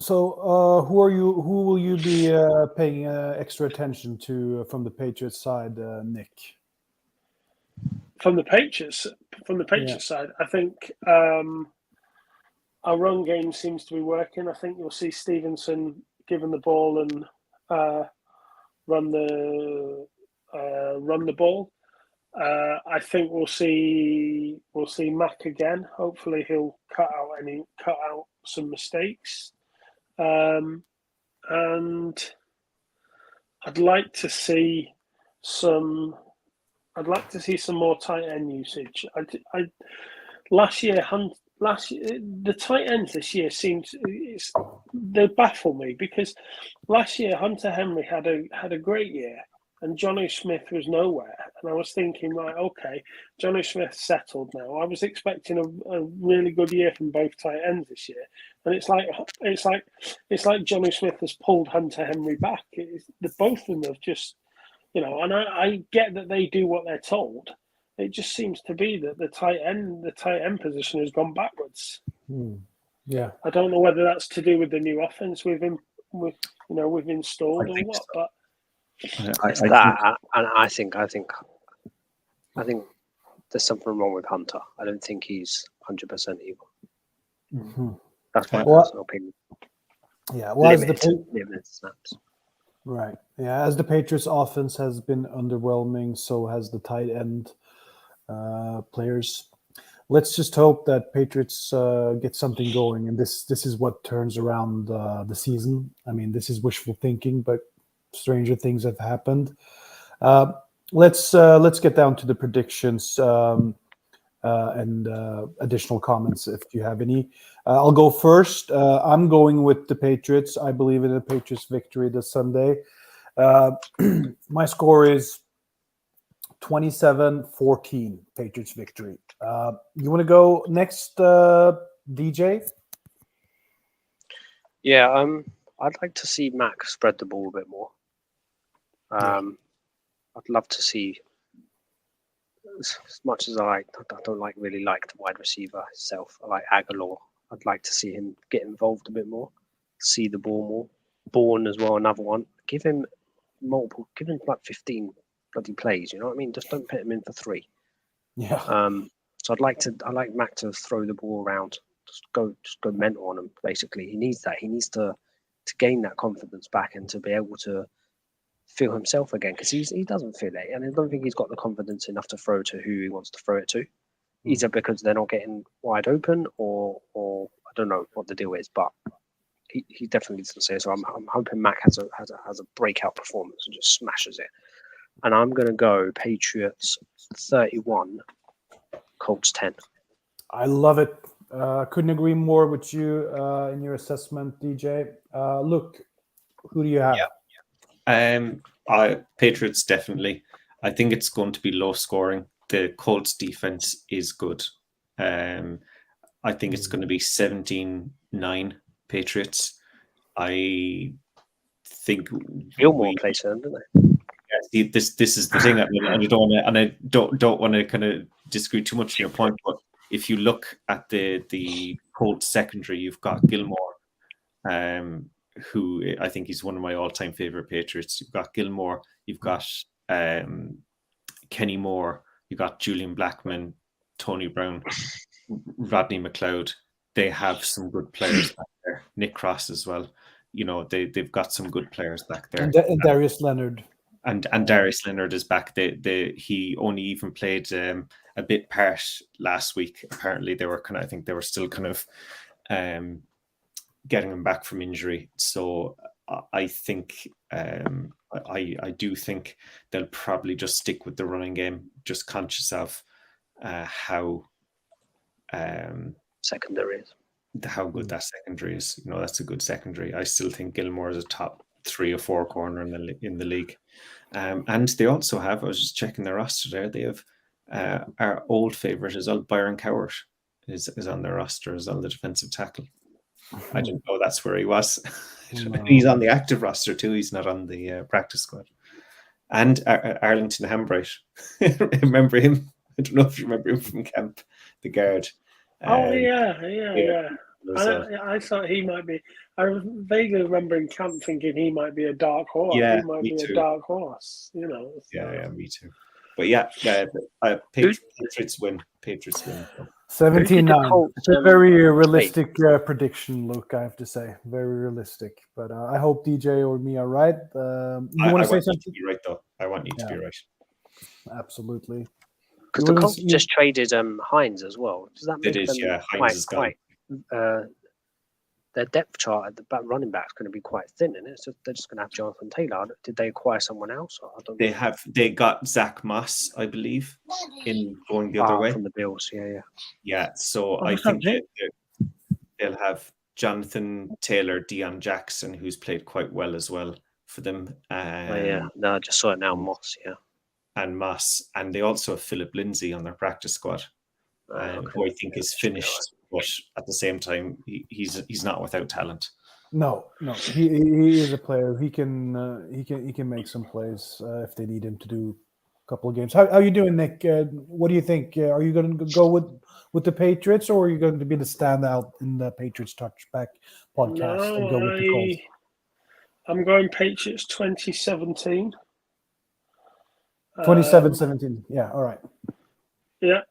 So who will you be paying extra attention to from the Patriots side, Nick?
From the Patriots side, I think our run game seems to be working. I think you'll see Stevenson given the ball and run the ball. I think we'll see Mac again. Hopefully he'll cut out some mistakes. And I'd like to see some more tight end usage. Last year, the tight ends this year they baffle me, because last year Hunter Henry had a great year and Johnny Smith was nowhere, and I was thinking, right, okay, Johnny Smith settled now. I was expecting a really good year from both tight ends this year, and it's like Johnny Smith has pulled Hunter Henry back. Both of them have just, and I get that they do what they're told. It just seems to be that the tight end position has gone backwards.
Yeah,
I don't know whether that's to do with the new offense we've installed or what, but
I think there's something wrong with Hunter. I don't think he's 100% evil.
Mm-hmm.
That's my personal opinion.
Yeah, well,
limited snaps.
Right. Yeah, as the Patriots' offense has been underwhelming, so has the tight end players. Let's just hope that Patriots get something going, and this is what turns around the season. I mean, this is wishful thinking, but stranger things have happened. Let's get down to the predictions and additional comments if you have any. I'll go first. I'm going with the Patriots. I believe in the Patriots' victory this Sunday. My score is 27-14, Patriots victory. You want to go next, DJ?
Yeah, I'd like to see Mac spread the ball a bit more. I'd love to see, as much as I don't really like the wide receiver itself. I like Aguilar. I'd like to see him get involved a bit more, see the ball more. Bourne as well, another one. Give him like 15 bloody plays. You know what I mean? Just don't put him in for 3.
Yeah.
So I like Mac to throw the ball around just go mental on him. Basically, he needs that. He needs to gain that confidence back and to be able to feel himself again, because he doesn't feel it, and I don't think he's got the confidence enough to throw to who he wants to throw it to. Either because they're not getting wide open, or I don't know what the deal is, but he definitely doesn't say so. I'm hoping Mac has a breakout performance and just smashes it. And I'm going to go Patriots 31, Colts 10.
I love it. Couldn't agree more with you in your assessment, DJ. Look, who do you have?
Patriots definitely. I think it's going to be low scoring. The Colts defense is good. I think it's going to be 17-9 Patriots. I think
Gilmore plays them, don't they?
Yeah, this is the thing. I don't want to kind of disagree too much on your point, but if you look at the Colts secondary, you've got Gilmore, who I think he's one of my all-time favorite Patriots. You've got Gilmore, you've got Kenny Moore, you've got Julian Blackman, Tony Brown, Rodney McLeod. They have some good players back there. Nick Cross as well. You know, they've got some good players back there.
And Darius Leonard.
And Darius Leonard is back. He only even played a bit part last week. Apparently, I think they were still kind of getting him back from injury. So I think I do think they'll probably just stick with the running game, just conscious of how
secondary is.
How good that secondary is. You know, that's a good secondary. I still think Gilmore is a top 3 or 4 corner in the league. And they also have, I was just checking their roster there, they have our old favourite as well, Byron Cowart is on their roster as well, the defensive tackle. I didn't know that's where he was. No. He's on the active roster too. He's not on the practice squad. And Arlington Hambright. Remember him? I don't know if you remember him from camp, the guard.
Yeah. I thought he might be. I vaguely remember in camp thinking he might be a dark horse.
Yeah,
he might be
too.
A dark horse. You know.
Yeah, me too. But yeah, Patriots win. Patriots win.
17-9. It's a very realistic prediction, Luke, I have to say. Very realistic. But I hope DJ or me are right. You want to say something?
To be right, though. I want you to be right.
Absolutely.
Because the Colts just traded Hines as well. Does that make them
Hines
their depth chart at the back running back is going to be quite thin, isn't it? So they're just going to have Jonathan Taylor. Did they acquire someone else? Or I don't know.
They got Zach Moss, I believe, in going the other way
from the Bills. Yeah.
Yeah. So I think they'll have Jonathan Taylor, Deion Jackson, who's played quite well as well for them.
No, I just saw it now. Moss,
and Moss, and they also have Philip Lindsay on their practice squad, who I think is finished. But at the same time, he's not without talent.
No, he is a player. He can make some plays if they need him to do a couple of games. How are you doing, Nick? What do you think? Are you going to go with the Patriots, or are you going to be the standout in the Patriots Touchback podcast and go with the Colts?
I'm going Patriots 2017.
27-17. Yeah, all right.
Yeah,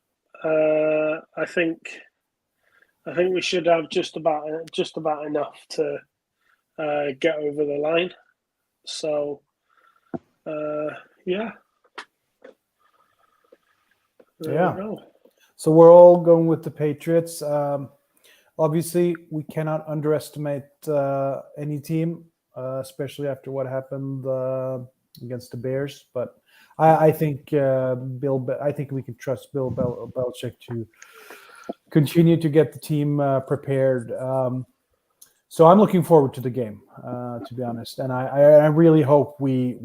I think we should have just about enough to get over the line. So, yeah.
So we're all going with the Patriots. Obviously, we cannot underestimate any team, especially after what happened against the Bears. But I think I think we can trust Bill Belichick to continue to get the team prepared. So I'm looking forward to the game, to be honest, and I really hope we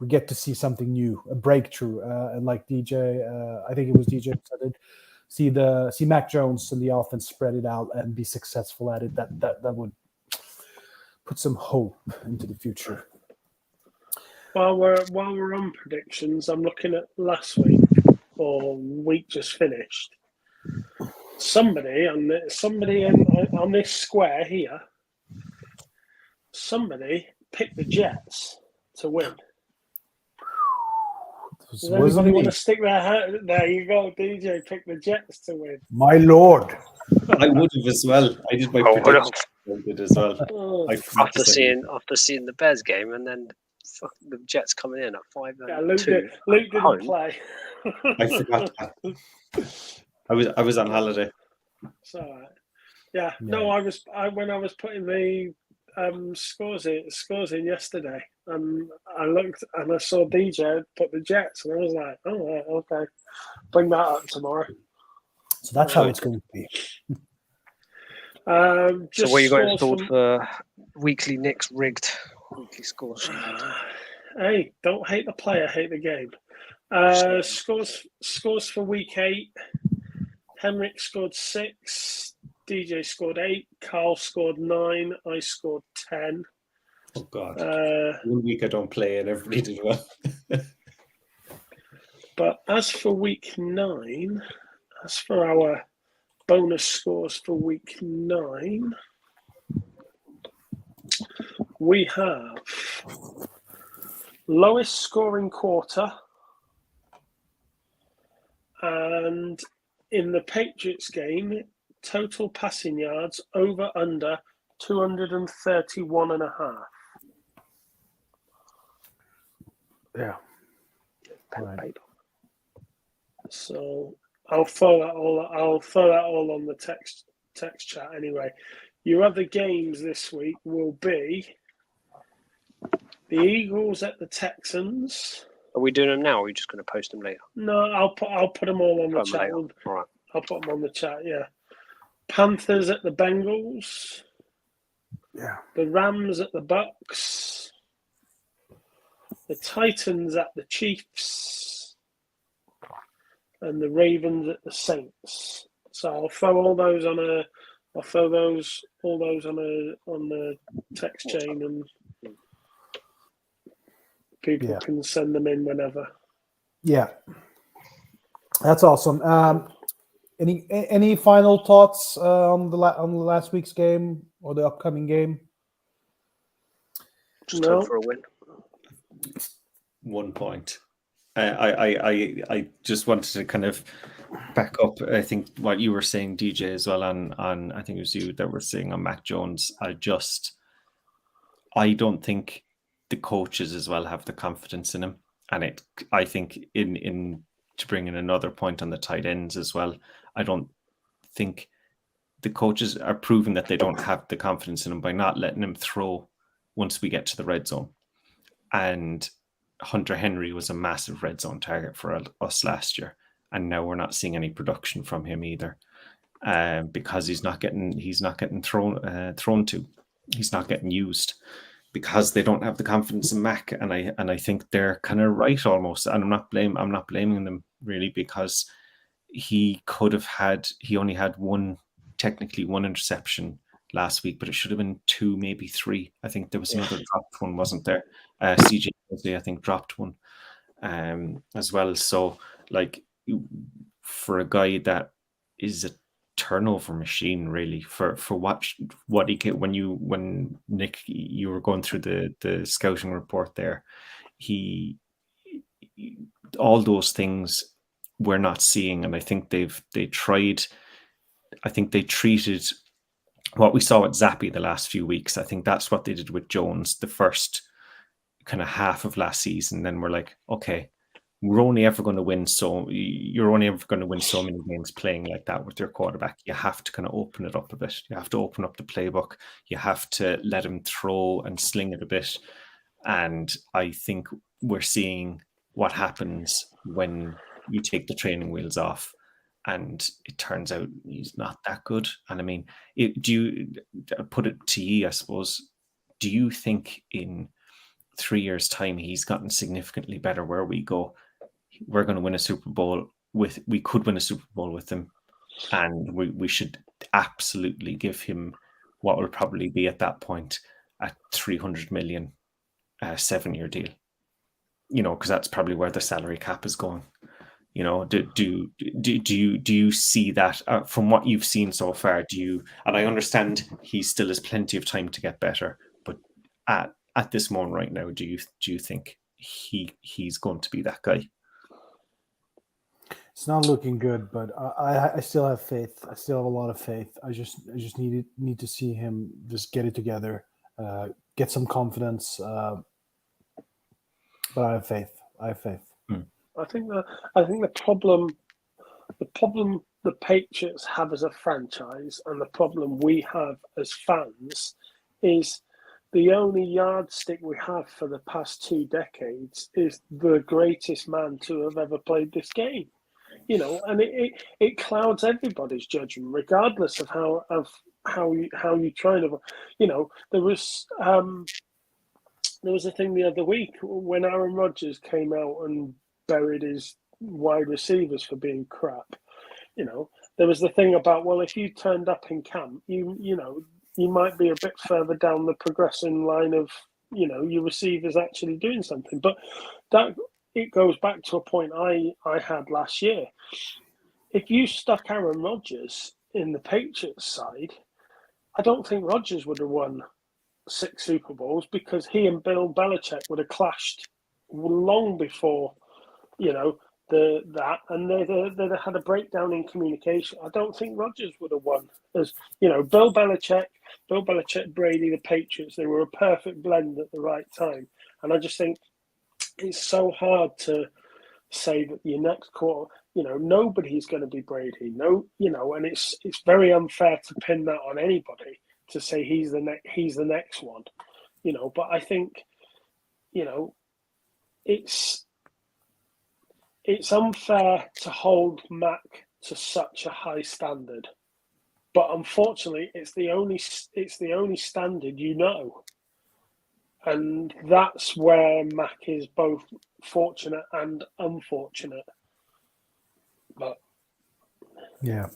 get to see something new, a breakthrough, and like DJ, I think it was DJ said it, see Mac Jones and the offense spread it out and be successful at it. That would put some hope into the future.
While we're on predictions, I'm looking at last week or week just finished. Somebody on this square here, somebody picked the Jets to win. Does anybody want to stick their hand? There you go, DJ picked the Jets to win.
My lord.
I would have as well. I did my
I would
prediction.
have.
I did as well.
Oh,
I forgot
After
to say
seeing the Bears game, and then the Jets coming in at 5-2
yeah, Luke didn't
home.
play.
I forgot that. I was on holiday.
It's all right. Yeah, no, when I was putting the scores in yesterday, I looked and I saw DJ put the Jets, and I was like, oh, right, okay, bring that up tomorrow.
So that's how it's going to be.
So what are you got installed for weekly Knicks rigged weekly scores?
Hey, don't hate the player, hate the game. Scores for week 8. Henrik scored 6. DJ scored 8. Carl scored 9. I scored 10.
Oh God! 1 week I don't play, and everybody did well.
But as for week 9, as for our bonus scores for week 9, we have lowest scoring quarter, and in the Patriots game, total passing yards over under 231.5.
Yeah.
Right.
So I'll throw that all on the text chat anyway. Your other games this week will be the Eagles at the Texans.
Are we doing them now, or are we just going to post them later?
No, I'll put them all on the chat.
All right.
I'll put them on the chat. Yeah. Panthers at the Bengals.
Yeah.
The Rams at the Bucks. The Titans at the Chiefs. And the Ravens at the Saints. So I'll throw all those on a. I'll throw all those on the text chain, and people can send them in whenever.
Yeah, that's awesome. Any final thoughts on the last week's game or the upcoming game?
Just hope for a win.
1 point. I just wanted to kind of back up. I think what you were saying, DJ, as well on I think it was you that were saying on Mac Jones. I don't think the coaches as well have the confidence in him, and I think in to bring in another point on the tight ends as well. I don't think the coaches are proving that they don't have the confidence in him by not letting him throw once we get to the red zone. And Hunter Henry was a massive red zone target for us last year, and now we're not seeing any production from him either, because he's not getting thrown to. He's not getting used because they don't have the confidence in Mac, and I think they're kind of right almost. And I'm not blaming them really, because he only had one interception last week, but it should have been 2, maybe 3. I think there was another dropped one, wasn't there? CJ, I think, dropped one as well. So, like, for a guy that is a turnover machine, really, for what he can, when Nick, you were going through the scouting report there, all those things we're not seeing, and I think they treated what we saw with Zappi the last few weeks. I think that's what they did with Jones the first kind of half of last season. Then we're like, okay, you're only ever going to win so many games playing like that with your quarterback. You have to kind of open it up a bit. You have to open up the playbook. You have to let him throw and sling it a bit. And I think we're seeing what happens when you take the training wheels off, and it turns out he's not that good. And I mean, do you put it to you, I suppose, do you think in 3 years' time he's gotten significantly better where we go? We're going to win a Super Bowl we could win a Super Bowl with him, and we should absolutely give him what will probably be at that point a $300 million 7-year deal, because that's probably where the salary cap is going. Do you see that from what you've seen so far? And I understand he still has plenty of time to get better, but at this moment right now, do you think he's going to be that guy?
It's not looking good, but I still have faith. I still have a lot of faith. I just need to see him just get it together, get some confidence. But I have faith. I have faith.
I think the problem the Patriots have as a franchise and the problem we have as fans is the only yardstick we have for the past 2 decades is the greatest man to have ever played this game. And it clouds everybody's judgment, regardless of how you try to. There was a thing the other week when Aaron Rodgers came out and buried his wide receivers for being crap. There was the thing about, well, if you turned up in camp, you might be a bit further down the progression line of, your receivers actually doing something. But that it goes back to a point I had last year. If you stuck Aaron Rodgers in the Patriots side, I don't think Rodgers would have won 6 Super Bowls because he and Bill Belichick would have clashed long before, and they'd have had a breakdown in communication. I don't think Rodgers would have won. As Bill Belichick, Brady, the Patriots, they were a perfect blend at the right time. And I just think it's so hard to say that your next quarter, nobody's going to be Brady. No, and it's very unfair to pin that on anybody to say he's the next one. But I think, it's unfair to hold Mac to such a high standard. But unfortunately, it's the only standard and that's where Mac is both fortunate and unfortunate. But
yeah,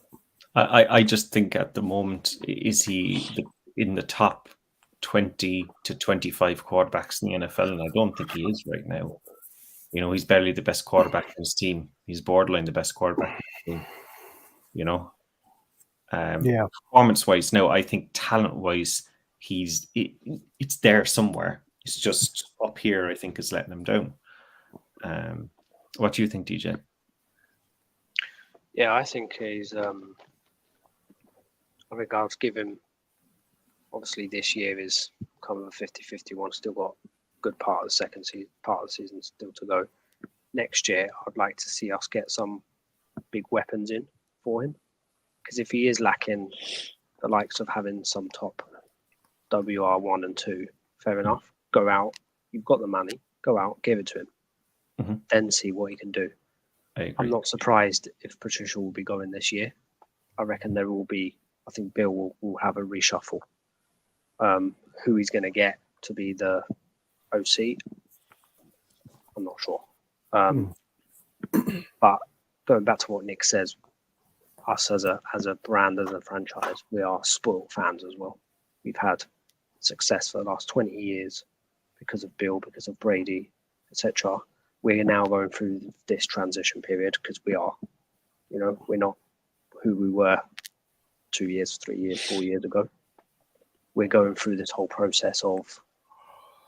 I just think at the moment, is he in the top 20 to 25 quarterbacks in the NFL? And I don't think he is right now. He's barely the best quarterback in his team. He's borderline the best quarterback in his team. Performance-wise, now I think talent-wise, it's there somewhere. It's just up here, I think, is letting him down. What do you think, DJ?
Yeah, I think he's. I think I'll give him. Obviously, this year is kind of a 50-50 one. Still got a good part of the season still to go. Next year, I'd like to see us get some big weapons in for him. Because if he is lacking the likes of having some top WR1 and 2, fair enough. Go out. You've got the money. Go out. Give it to him.
Mm-hmm.
Then see what he can do. I'm not surprised if Patricia will be going this year. I reckon there will be. I think Bill will have a reshuffle. Who he's going to get to be the OC, I'm not sure. But going back to what Nick says, us as a brand, as a franchise, we are spoiled fans as well. We've had success for the last 20 years because of Bill, because of Brady, etc. We're now going through this transition period because we are, we're not who we were 2 years, 3 years, 4 years ago. We're going through this whole process of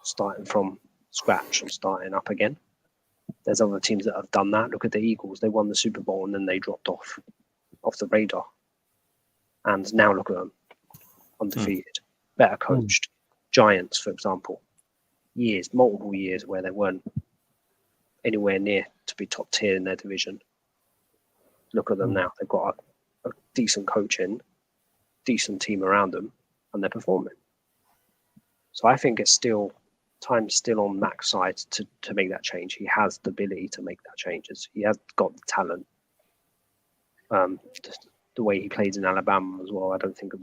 starting from scratch and starting up again. There's other teams that have done that. Look at the Eagles. They won the Super Bowl and then they dropped off the radar. And now look at them, undefeated, better coached. Giants, for example, multiple years where they weren't anywhere near to be top tier in their division. Look at them now. They've got a decent coaching, decent team around them, and they're performing. So I think time's still on Mac's side to make that change. He has the ability to make that changes. He has got the talent. Just the way he played in Alabama as well. I don't think it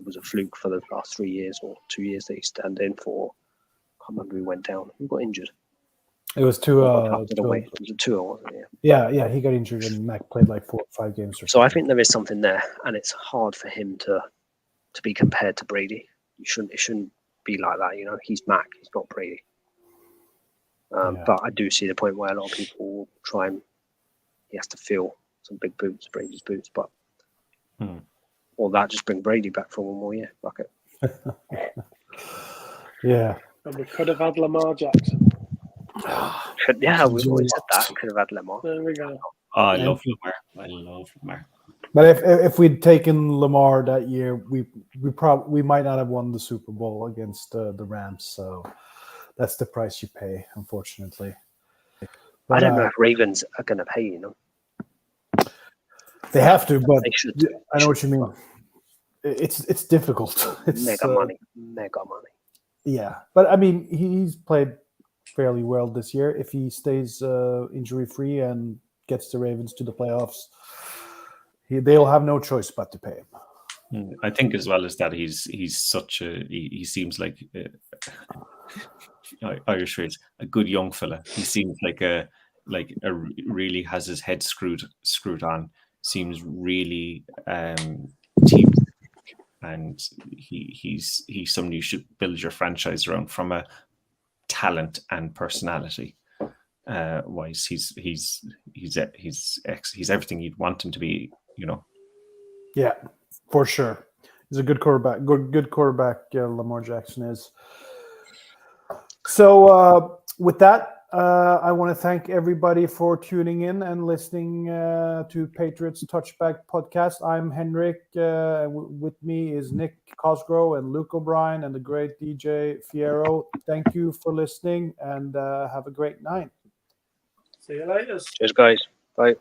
was a fluke for the last 3 years or 2 years that he stand in for. I can't remember who went down. Who got injured?
It was two.
Was it Tua, wasn't it?
Yeah. He got injured and Mac played like 4 or 5 games.
So I think there is something there, and it's hard for him to be compared to Brady. It shouldn't be like that. He's Mac. He's not Brady. But I do see the point where a lot of people will try and he has to fill some big boots, Brady's boots, but or that just bring Brady back for one more year. Fuck it.
Yeah.
And we could have had Lamar Jackson.
Yeah, we've always said that. Could have had Lamar.
There we go.
Oh, I
And-
love Lamar. I love Lamar.
But if we'd taken Lamar that year, we might not have won the Super Bowl against the Rams. So that's the price you pay, unfortunately. But,
I don't know if Ravens are going to pay, you know.
They have to, but
They should.
I know what you mean. It's difficult. It's
Mega money.
Yeah, but I mean, he's played fairly well this year. If he stays injury free and gets the Ravens to the playoffs, they'll have no choice but to pay him.
I think as well as that, he's such a he seems like Irish phrase, a good young fella. He seems like a really has his head screwed on. Seems really team, and he's somebody you should build your franchise around from a talent and personality wise. He's everything you'd want him to be, you know.
Yeah, for sure. He's a good quarterback. Good quarterback. Lamar Jackson is. So with that, I want to thank everybody for tuning in and listening to Patriots Touchback Podcast. I'm Henrik. With me is Nick Cosgrove and Luke O'Brien and the great DJ Fierro. Thank you for listening and have a great night.
See you later.
Cheers, guys. Bye.